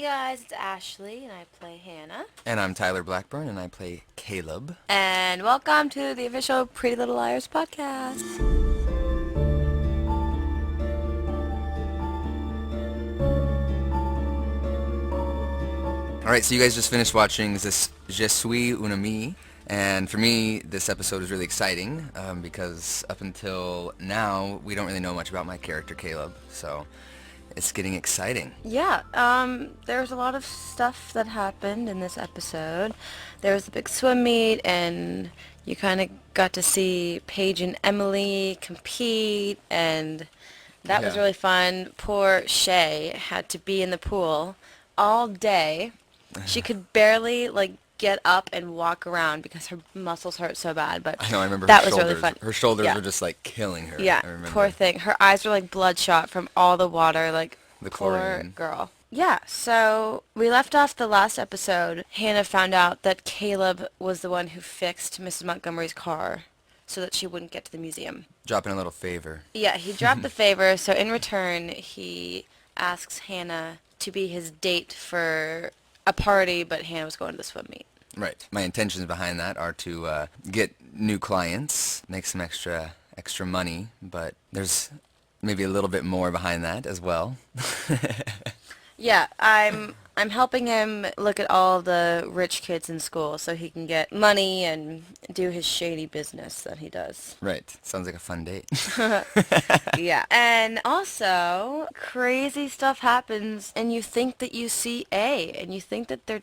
guys, it's Ashley and I play Hannah. And I'm Tyler Blackburn, and I play Caleb. And welcome to the official Pretty Little Liars podcast. All right, so you guys just finished watching this Je suis un ami, and for me, this episode is really exciting because up until now, we don't really know much about my character Caleb, so it's getting exciting. Yeah, there's a lot of stuff that happened in this episode. There was a big swim meet and you kind of got to see Paige and Emily compete and that was Yeah. really fun. Poor Shay had to be in the pool all day. She could barely get up and walk around because her muscles hurt so bad, but I know. I remember her that was really shoulders. fun. Her shoulders Yeah. were just like killing her. Yeah, I poor remember thing. Her eyes were like bloodshot from all the water. the Poor chlorine. girl. Yeah, so we left off the last episode. Hannah found out that Caleb was the one who fixed Mrs. Montgomery's car so that she wouldn't get to the museum. Dropping a little favor. Yeah, he dropped the favor, so in return, he asks Hannah to be his date for a party, but Hannah was going to the swim meet. Right. My intentions behind that are to get new clients, make some extra money, but there's maybe a little bit more behind that as well. Yeah, I'm helping him look at all the rich kids in school so he can get money and do his shady business that he does. Right. Sounds like a fun date. Yeah. And also, crazy stuff happens and you think that you see A and you think that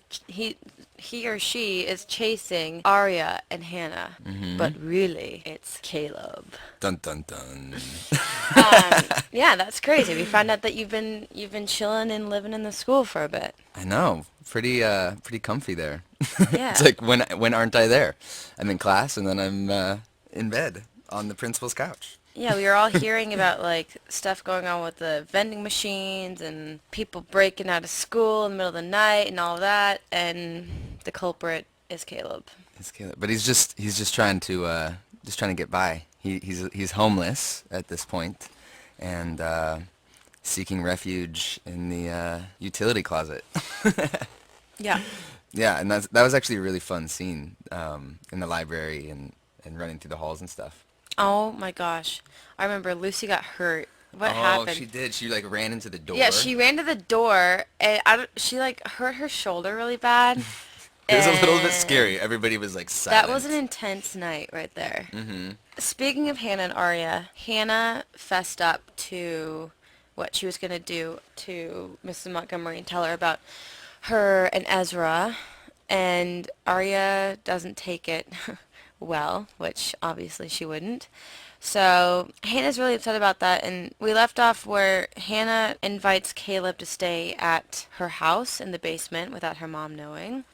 he or she is chasing Arya and Hannah, but really it's Caleb. Dun dun dun. Yeah, that's crazy. We found out that you've been chilling and living in the school for a bit. I know. Pretty comfy there. Yeah. It's like when aren't I there? I'm in class and then I'm in bed on the principal's couch. Yeah, we were all hearing about stuff going on with the vending machines and people breaking out of school in the middle of the night and all that, and the culprit is Caleb. It's Caleb. But he's just trying to get by. He's homeless at this point and seeking refuge in the utility closet. Yeah. Yeah, and that was actually a really fun scene in the library and running through the halls and stuff. Oh my gosh. I remember Lucy got hurt. What Oh, happened? she did. She like ran into the door. Yeah, she ran to the door and she hurt her shoulder really bad. It was a little bit and scary. Everybody was like silent. That was an intense night right there. Mm-hmm. Speaking of Hannah and Arya, Hannah fessed up to what she was going to do to Mrs. Montgomery and tell her about her and Ezra, and Arya doesn't take it well, which obviously she wouldn't. So Hannah's really upset about that, and we left off where Hannah invites Caleb to stay at her house in the basement without her mom knowing.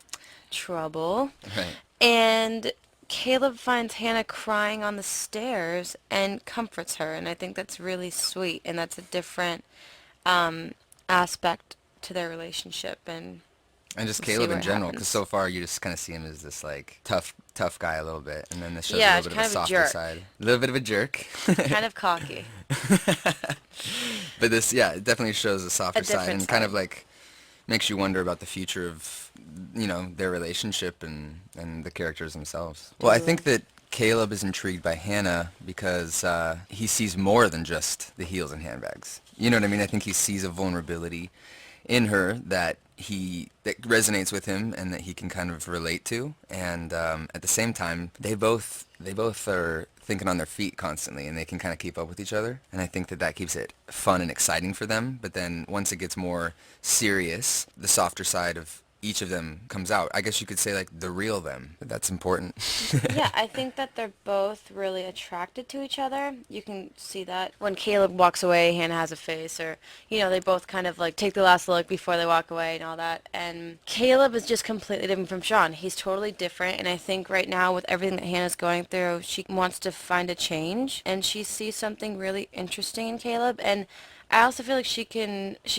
Trouble. Right. And Caleb finds Hannah crying on the stairs and comforts her, and I think that's really sweet, and that's a different aspect to their relationship, and And just we'll see Caleb in what general, because happens. so far you just kind of see him as this like tough guy a little bit, and then this shows Yeah, a it's little bit of a kind of a softer jerk. side, a little bit of a jerk. Kind of cocky. But this, yeah, it definitely shows a softer side, different and kind of side. like makes you wonder about the future of their relationship and the characters themselves. Well, I think Totally. that Caleb is intrigued by Hannah because he sees more than just the heels and handbags. You know what I mean? I think he sees a vulnerability in her that resonates with him and that he can kind of relate to. And at the same time, they both are thinking on their feet constantly, and they can kind of keep up with each other. And I think that keeps it fun and exciting for them. But then once it gets more serious, the softer side of each of them comes out. I guess you could say like the real them. That's important. Yeah, I think that they're both really attracted to each other. You can see that when Caleb walks away, Hannah has a face, or, they both kind of take the last look before they walk away and all that. And Caleb is just completely different from Sean. He's totally different, and I think right now with everything that Hannah's going through, she wants to find a change, and she sees something really interesting in Caleb, and I also feel like she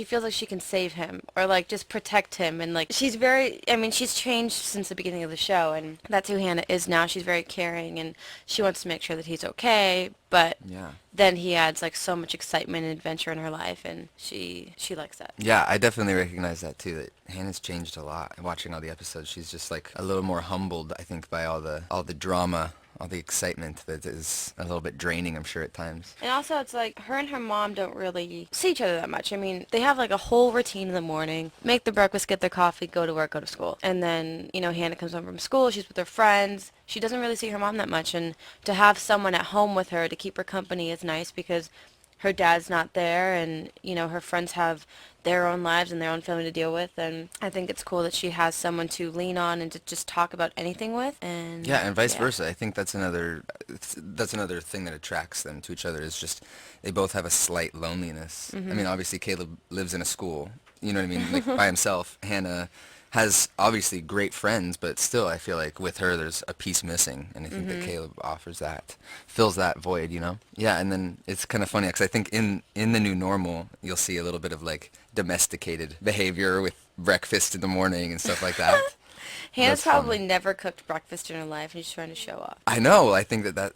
feels like she can save him or like just protect him, and like she's very, I mean, she's changed since the beginning of the show, and that's who Hannah is now. She's very caring and she wants to make sure that he's okay, but Yeah. then he adds like so much excitement and adventure in her life, and she likes that. Yeah, I definitely recognize that too. That Hannah's changed a lot. Watching all the episodes, she's just like a little more humbled. I think by all the drama, all the excitement that is a little bit draining. I'm sure at times. And also, it's like her and her mom don't really see each other that much. I mean, they have like a whole routine in the morning: make the breakfast, get their coffee, go to work, go to school. And then, Hannah comes home from school, she's with her friends. She doesn't really see her mom that much. And to have someone at home with her to keep her company is nice because her dad's not there, and her friends have their own lives and their own family to deal with, and I think it's cool that she has someone to lean on and to just talk about anything with. And Yeah, and vice yeah. versa. I think that's another thing that attracts them to each other is just they both have a slight loneliness. I mean, obviously Caleb lives in a school, you know what I mean, like by himself. Hannah has obviously great friends, but still I feel like with her there's a piece missing, and I think that Caleb offers that, fills that void. Yeah, and then it's kind of funny because I think in the new normal you'll see a little bit of like domesticated behavior with breakfast in the morning and stuff like that. Hannah's That's fun. probably never cooked breakfast in her life, and she's trying to show off. I know. I think that's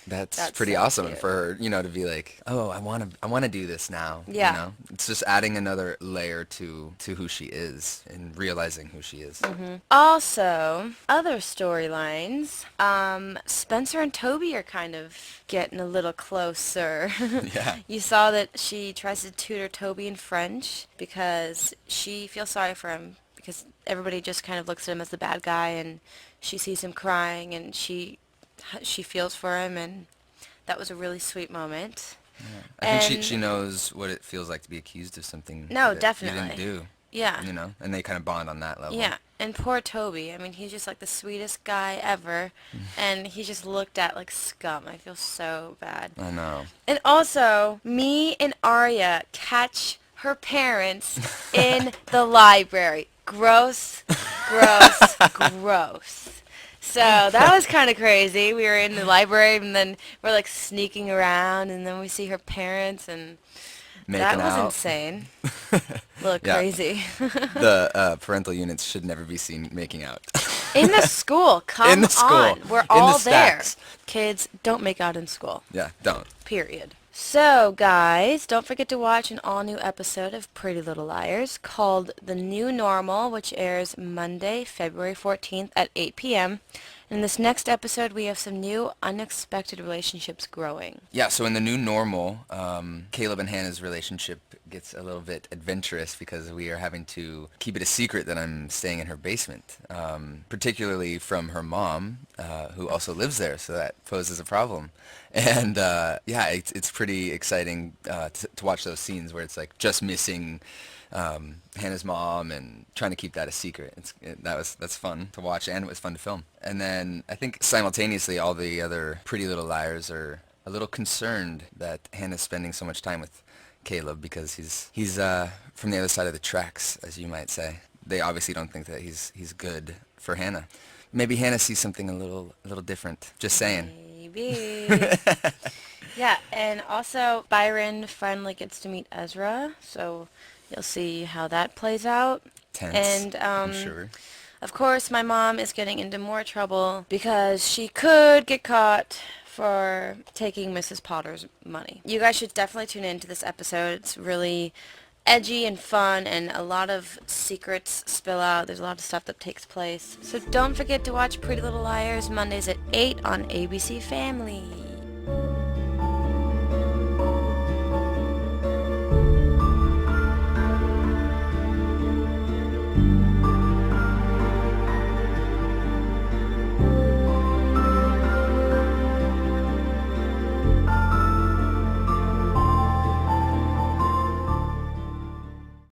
That's pretty so awesome cute. for her, to be like, oh, I want to do this now. Yeah. It's just adding another layer to who she is and realizing who she is. Also, other storylines. Spencer and Toby are kind of getting a little closer. Yeah. You saw that she tries to tutor Toby in French because she feels sorry for him because everybody just kind of looks at him as the bad guy, and she sees him crying, and she feels for him, and that was a really sweet moment. I think she And she knows what it feels like to be accused of something no, that you didn't definitely. do. Yeah. And they kind of bond on that level. Yeah, and poor Toby. I mean, he's just like the sweetest guy ever, and he just looked at like scum. I feel so bad. I know. And also, me and Arya catch her parents in the library. Gross, gross, gross. So that was kind of crazy. We were in the library, and then we're like sneaking around, and then we see her parents, and that Making was out. insane. A little Yeah. crazy. The parental units should never be seen making out. In the school, come In the school. on. We're In the all there. stacks. Kids, don't make out in school. Yeah, don't. Period. So, guys, don't forget to watch an all-new episode of Pretty Little Liars called The New Normal, which airs Monday, February 14th at 8 p.m. In this next episode, we have some new unexpected relationships growing. Yeah, so in the new normal, Caleb and Hannah's relationship gets a little bit adventurous because we are having to keep it a secret that I'm staying in her basement, particularly from her mom, who also lives there, so that poses a problem. And yeah, it's pretty exciting to watch those scenes where it's like just missing Hannah's mom and trying to keep that a secret. That's fun to watch, and it was fun to film. And then I think simultaneously all the other Pretty Little Liars are a little concerned that Hannah's spending so much time with Caleb because he's from the other side of the tracks, as you might say. They obviously don't think that he's good for Hannah. Maybe Hannah sees something a little different. Just saying. Maybe. Yeah, and also Byron finally gets to meet Ezra, so you'll see how that plays out. Tense. And I'm sure. of course, my mom is getting into more trouble because she could get caught for taking Mrs. Potter's money. You guys should definitely tune into this episode. It's really edgy and fun, and a lot of secrets spill out. There's a lot of stuff that takes place. So don't forget to watch Pretty Little Liars Mondays at 8 on ABC Family.